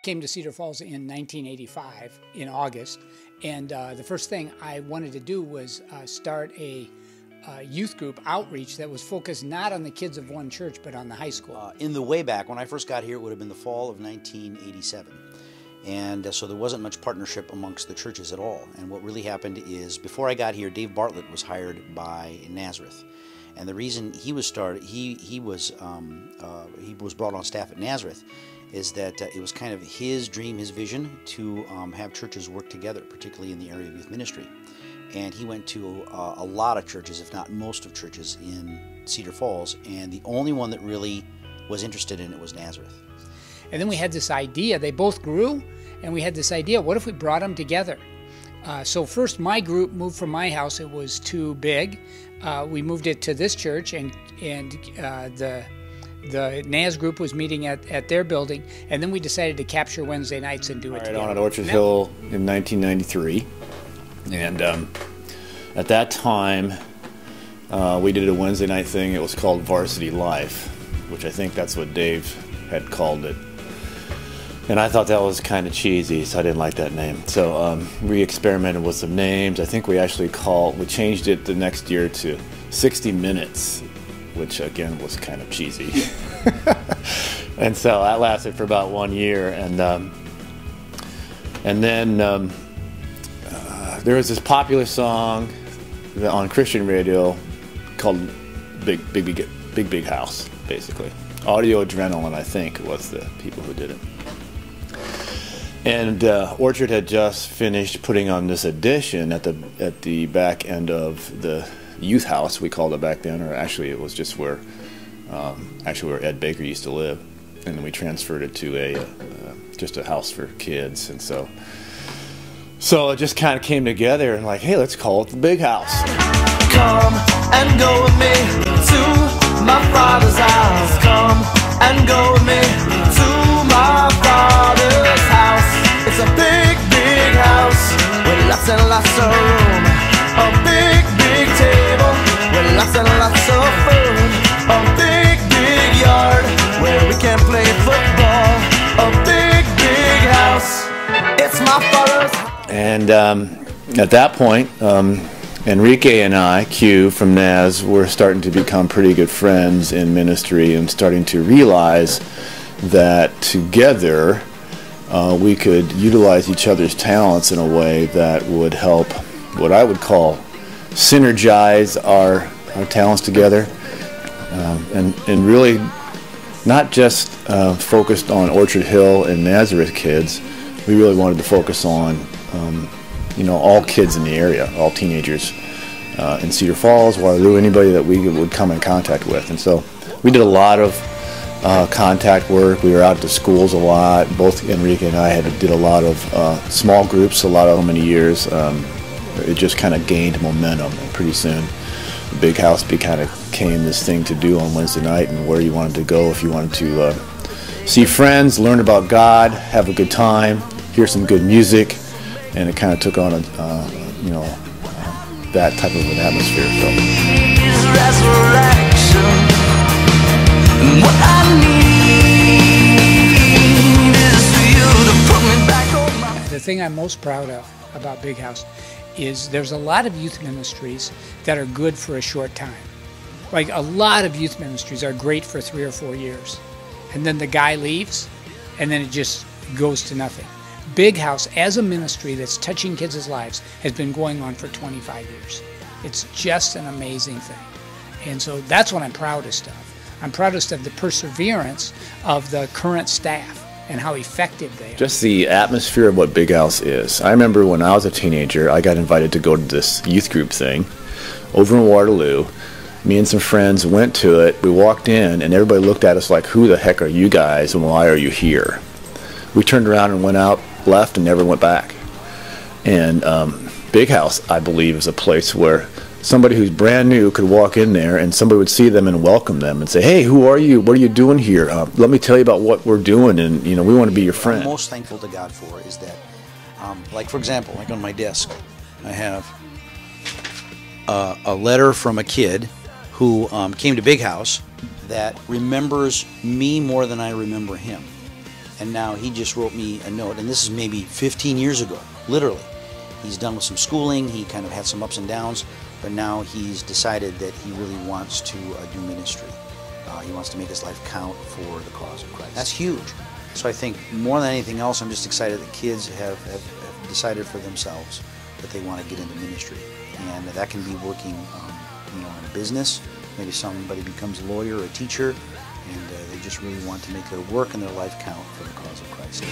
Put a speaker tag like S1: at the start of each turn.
S1: Came to Cedar Falls in 1985 in August, and the first thing I wanted to do was start a youth group outreach that was focused not on the kids of one church but on the high school.
S2: In the way back, when I first got here, it would have been the fall of 1987. And so there wasn't much partnership amongst the churches at all. And what really happened is, before I got here, Dave Bartlett was hired by Nazareth. And the reason he was he was brought on staff at Nazareth is that it was kind of his dream, his vision to have churches work together, particularly in the area of youth ministry. And he went to a lot of churches, if not most of churches in Cedar Falls, and the only one that really was interested in it was Nazareth.
S1: And then we had this idea, they both grew, and we had this idea, what if we brought them together? So first my group moved from my house, it was too big. We moved it to this church, and the Naz group was meeting at their building, and then we decided to capture Wednesday nights and do it together.
S3: On at Orchard Hill in 1993, and at that time we did a Wednesday night thing. It was called Varsity Life, which I think that's what Dave had called it. And I thought that was kind of cheesy, so I didn't like that name. So we experimented with some names. I think we changed it the next year to 60 Minutes, which again was kind of cheesy. And so that lasted for about 1 year. And then there was this popular song on Christian radio called Big House, basically. Audio Adrenaline, I think, was the people who did it. And Orchard had just finished putting on this addition at the back end of the youth house, we called it back then, or actually it was just where Ed Baker used to live, and then we transferred it to just a house for kids. And so it just kind of came together and like, hey, let's call it the Big House.
S4: Come and go with me to my father's house. Come and go with me to my father's house. It's a big, big house with lots and lots of room. A big, big table with lots and lots of food. A big, big yard where we can play football. A big, big house. It's my father's house.
S3: And at that point, Enrique and I, Q from Naz, were starting to become pretty good friends in ministry and starting to realize that together we could utilize each other's talents in a way that would help, what I would call, synergize our talents together, and really not just focused on Orchard Hill and Nazareth kids. We really wanted to focus on all kids in the area, all teenagers in Cedar Falls, Waterloo, anybody that we would come in contact with. And so we did a lot of contact work. We were out to schools a lot. Both Enrique and I did a lot of small groups, a lot of them many years. It just kind of gained momentum, and pretty soon the Big House became this thing to do on Wednesday night, and where you wanted to go if you wanted to see friends, learn about God, have a good time, hear some good music. And it kind of took on that type of an atmosphere.
S1: The thing I'm most proud of about Big House is there's a lot of youth ministries that are good for a short time. Like, a lot of youth ministries are great for 3 or 4 years, and then the guy leaves, and then it just goes to nothing. Big House, as a ministry that's touching kids' lives, has been going on for 25 years. It's just an amazing thing. And so that's what I'm proudest of. I'm proudest of the perseverance of the current staff and how effective they are.
S3: Just the atmosphere of what Big House is. I remember when I was a teenager, I got invited to go to this youth group thing over in Waterloo. Me and some friends went to it. We walked in, and everybody looked at us like, who the heck are you guys, and why are you here? We turned around and went out, left, and never went back. And Big House, I believe, is a place where somebody who's brand new could walk in there and somebody would see them and welcome them and say, hey, who are you? What are you doing here? Let me tell you about what we're doing, and we want to be your friend.
S2: What I'm most thankful to God for is that, like, for example, like on my desk, I have a letter from a kid who came to Big House that remembers me more than I remember him. And now he just wrote me a note, and this is maybe 15 years ago, literally. He's done with some schooling, he kind of had some ups and downs, but now he's decided that he really wants to do ministry. He wants to make his life count for the cause of Christ. That's huge. So I think more than anything else, I'm just excited that kids have decided for themselves that they want to get into ministry. And that can be working in a business. Maybe somebody becomes a lawyer or a teacher, and they just really want to make their work and their life count for the cause of Christ.